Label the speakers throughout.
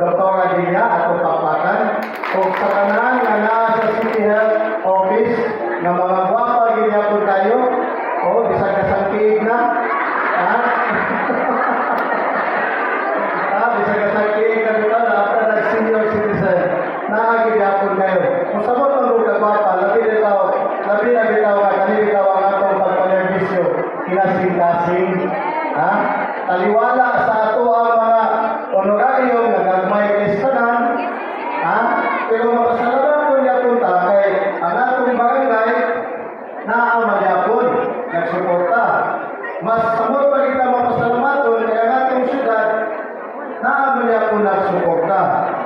Speaker 1: Doktora Dinya ato papakan o sa kanan nga naa sa City Health Office nga mga gwapa gyapon kayo o bisag kasangkiig na ha bisag kasangkiig ka dito na after na senior citizen naa gyapon kayo kung sabot ang mga gwapa labi na bitaw nga kani bitaw ang atong pagpanerbisyo kinasing-kasing ha taliwala sa ato ang mga honoraryo nga gagmay listanan ha pero mapasalamat ko niya punta kay ang atong barangay naa magyapon nagsuporta mas samot pa kita mapasalamat kay ang atong syudad naa magyapon nagsuporta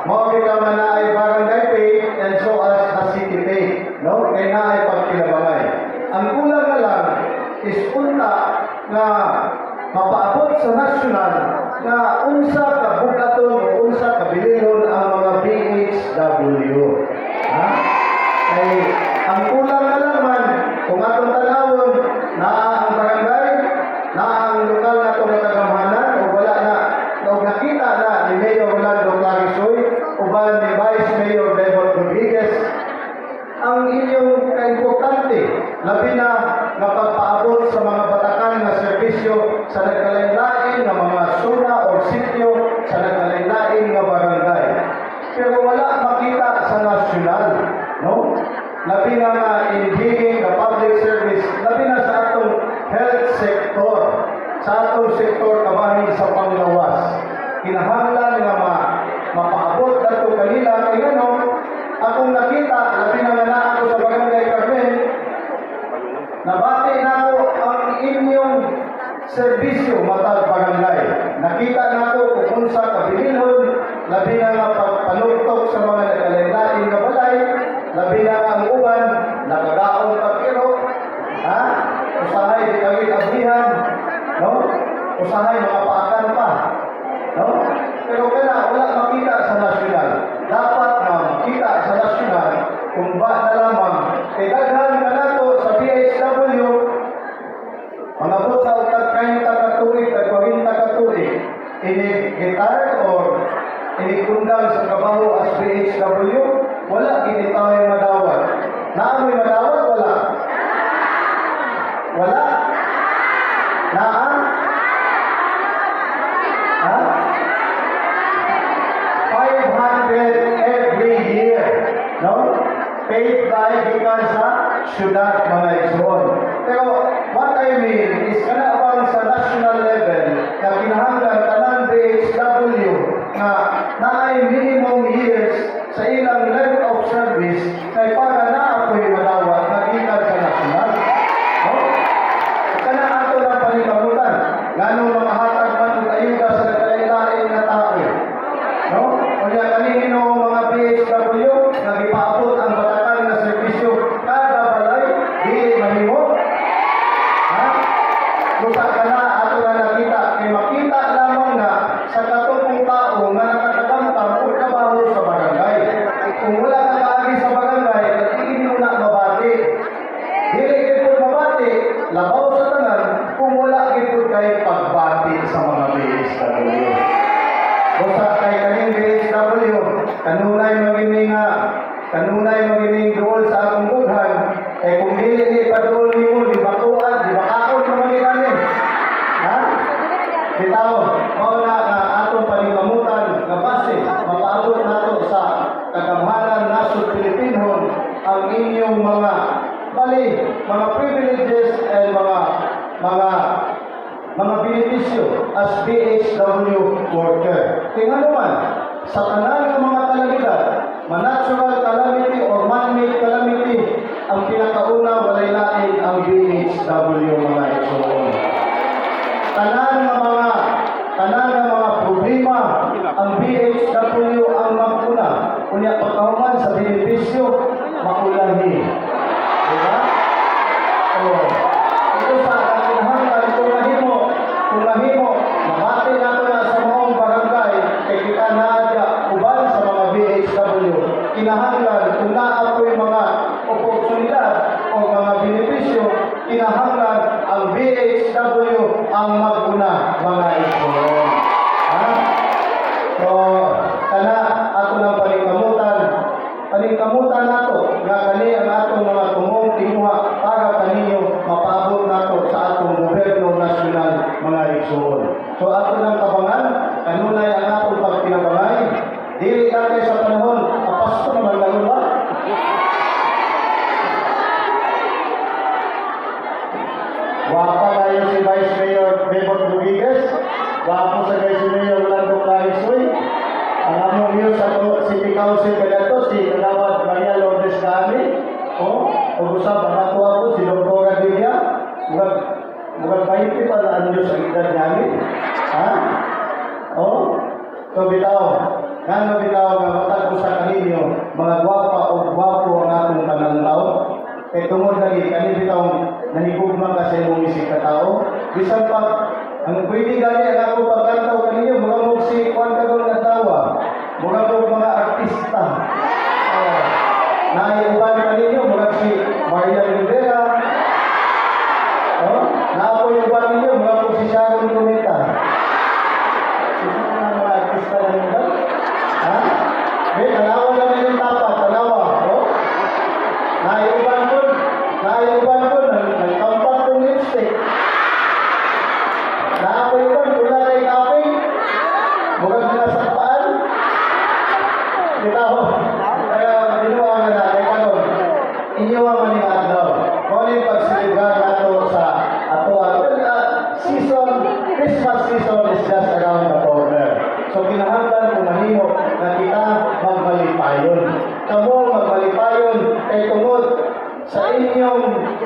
Speaker 1: mao kita man na ay barangay pay and so as a city pay no kay naa ay pagkilabangay ang kulang na lang is punta nga mapaabot sa nasyonal na unsa ka bukaton o unsa ka bililon ang mga BHW. Ha? Kay ang kulang na lang man kung atong tanawon na ang barangay, na ang lokal na itong tagamhanan o wala na o nakita na ni Mayor Rolando Clarisoy o ba ni Vice Mayor Devon Rodriguez ang inyong kaimportante labi na pagpaabot sa mga batakan na serbisyo sa nagkalain-lain na mga suna o sityo sa nagkalain-lain na barangay. Pero wala makita sa nasyonal, no? Labi na nga inhiging na public service, labi na sa atong health sector, sa atong sektor kabahin sa panglawas. Kinahanglan nga mapaabot na ito kanila kay ano, akong nakita, labi na nga na ako sa barangay Carmen, nabati na ako ang inyong serbisyo matag barangay. Nakita na ako kung unsa kabilihon, labi na nga pagpanuktok sa mga nagkalain-lain na balay, labi na nga ang uban, nakadaon pagkiro, ha? Usahay di kagit abrihan, no? Usahay makapaakan pa, no? Pero kaya wala makita sa nasyonal. Dapat na makita sa nasyonal kung ba na lamang kay daghan ka na to sa BHW mga buta o tagkayong takatuig, tagkawin takatuig ini retired or ini kundang sa kabaho as BHW wala ginitaw yung madawat naamoy madawat wala wala naan ha 500 every year no paid by gikan sa syudad mga igsoon. Pero what I mean is kana bang sa national level na kinahanglan tanan BHW na naay minimum years sa ilang level of service kay para na ako'y madawat na gikan sa national. No? Kana ato lang panikamutan nganong makahatag man og ayuda sa nagkalain-lain na tao. No? Unya kanino mga BHW nga gipaabot ang batakan na serbisyo kada balay dili mahimo. Ha? Busa kana ato na nakita kay makita lamang na sa katong tao nga nakatagamtam og trabaho sa barangay. Kung wala ka kaagi sa barangay, dili mo na mabati. Dili gyud mabati, labaw sa tanan kung wala gyud kay pagbati sa mga BHW. Busa kay kaning BHW, kanunay magining duol sa akong bughan, kay kung dili paduol nimo, di batuan, di bakaon sa mga galing. Ha? Bitaw, mao na atong panikamutan nga base, mapaabot nato sa kagamhanan nasod Pilipinhon ang inyong mga privileges and mga benepisyo as BHW worker. Tingnan naman, sa tanan ng mga kalamidad, natural calamity or man-made calamity, ang pinakauna walay lain ang BHW mga igsoon. Tanan ng mga problema, ang BHW ang maguna. Kunya pagkahuman sa benepisyo, maulahi. Diba? Oh. Ito sa kinahanglan kung mahimo, mabati nato na sa mga barangay kay kita naadya uban sa mga BHW. Kinahanglan kung naapoy mga oportunidad o mga benepisyo, kinahanglan ang BHW ang maguna mga igsoon. Ha? So, Mayor sa City Council kaya to, si Kagawad Maria Lourdes Kami, o usap ang ako ako, si Dr. Villa, mugag 20 pa na anyo sa edad namin. Ha? O? So bitaw, nga bitaw nga matag ko sa kaninyo, mga gwapa o gwapo ang atong pananlaw. Kaya tungod lagi, kani bitaw nahigugma ka sa imong isip ka tao. Bisan pa, ang pwede gali ang ako pagkantaw kaninyo, mga mong si Juan Cagol na tawa, mga mong mga artista. Naiuban kaninyo, mga si Maria Rivera. Naapo yung buwan ninyo, mga mong si Sharon Cuneta. Ito na mga artista na nyo ba? Ha? May tanawa naman yung tapa, tanawa. Naiuban ko, nagkampat kong lipstick. Naapo yung buwan, wala na yung kaping. Mukhang sinasaktaan. Bitaw, kaya ginawa nga natin, inyo ang manigaan daw. Kung yung pagsiligan nato sa ato, season, Christmas season is just around the corner. So kinahanglan kung mahimo na kita magmalipayon. Kamo magmalipayon kay tungod sa inyong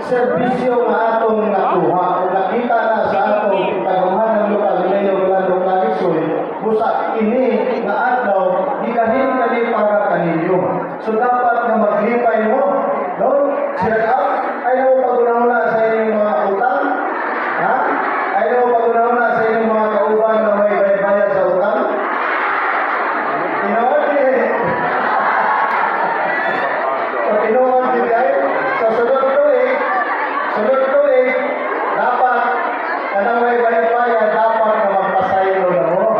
Speaker 1: serbisyo nga atong nakuha. Kung nakita na sa atong kaguhan ng lokal, ngayon Orlando Clarisoy, busa ini nga adlaw, gigahin kani para kaninyo. So dapat na maglipay mo, no? Check out, ayaw pag-una sa inyong mga utang, ha? Ayaw pag-una sa inyong mga kauban na may bayad sa utang. Tinuod din. So tinuod din kayo. So sunod tuig, dapat kanang may bayad dapat na magpasaylo na mo.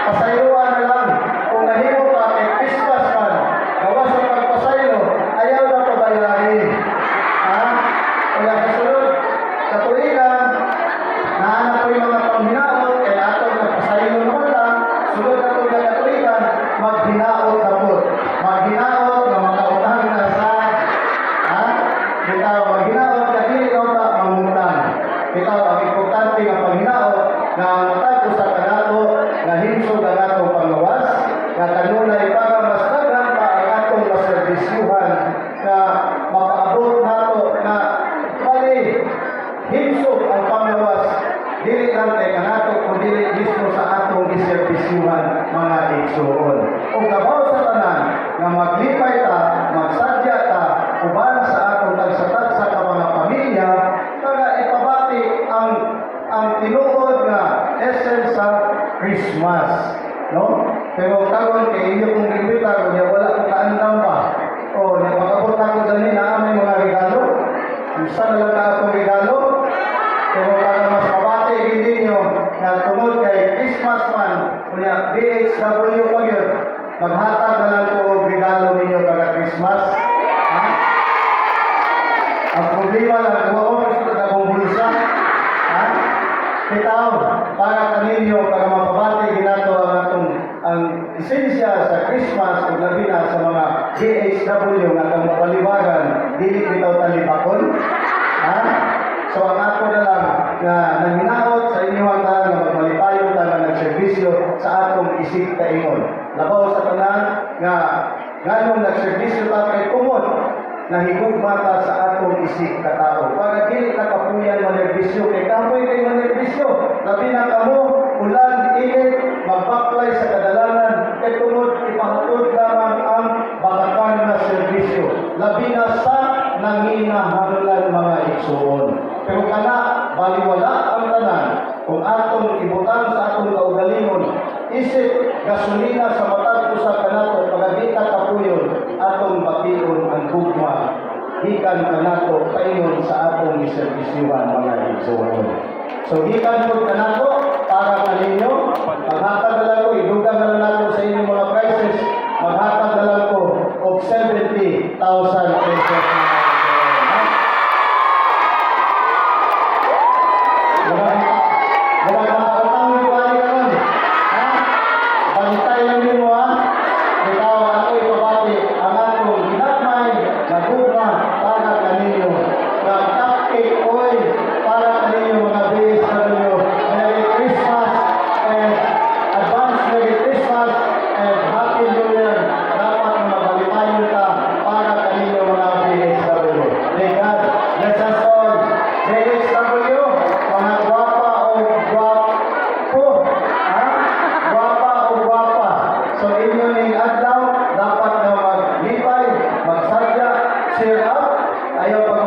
Speaker 1: Pasayloan na lang. Kung nahimo ka kay Christmas man, gawa sa pagpasaylo, ayaw na pabayarin. Ha? Kaya sa sunod, sa tuigan, nahanap ko yung mga panghinaot, kaya atong nagpasaylo naman lang, sunod na tuigan na tuigan, maghinaot na po. Maghinaot na makautang na sa, ha? Bitaw, maghinaot na dili daw ta mangutang. Bitaw, ang importante nga paghinaot na matag sa kanato, na hinsog ang atong panglawas, na kanunay para mas daghan pa ang atong maserbisyuhan na mapaabot nato na bali hinsog ang panglawas dili lang kay kanato kung dili mismo sa atong iserbisyuhan mga igsoon. Kung kabaw sa tanan nga maglipay ta, magsadya ta uban sa atong tagsa-tagsa ka mga pamilya, kaga ipabati ang tinuod nga essence sa Christmas, no? Pero karon kay inyo kung gimbita ko niya wala ko kaandam pa. O napakabot ako dali na may mga regalo. Isa na lang na akong regalo. Pero para mas mabati gid ninyo na tungod kay Christmas man, kunya BHW pa gyud. Maghatag na lang ko og regalo ninyo para Christmas. Ha? Ang problema lang kung ako gusto na akong bulsa. Ha? Bitaw, para kaninyo, para mapabati ginato ang esensya sa Christmas ug labi na sa mga GHW nga ang mapaliwagan dili bitaw talibakon. Ha? So ang ako na lang na nanghinaot sa inyong tanan nga magmalipayon ta nga nagserbisyo sa atong isip kaingon. Labaw sa tanan nga nganong nagserbisyo ta kay kumot nahigugma ta sa atong isip ka tao. Para dili ka kapuyan manerbisyo kay kapoy kay manerbisyo. Labi na kamo ulan init magbaklay sa kadalanan kay tungod ipahatod lamang ang bakakan na serbisyo. Labi na sa nanginahanglan mga igsoon. Pero kana baliwala ang tanan kung atong ibutan sa atong kaugalingon isip gasolina sa matag usa kanato pagagita kapuyon atong bation ang gugma gikan kanato paingon sa atong iserbisyuhan mga igsoon. So gikan pud kanato para kaninyo maghatag na lang ko idugang na lang nato sa inyong mga prices maghatag na lang ko og 70,000 pesos. Bantay lang din mo ha. Ikaw ako ipabati ang atong ginagmay na gugma para kaninyo. Na cupcake oil para kaninyo mga BSW. Merry Christmas and ayaw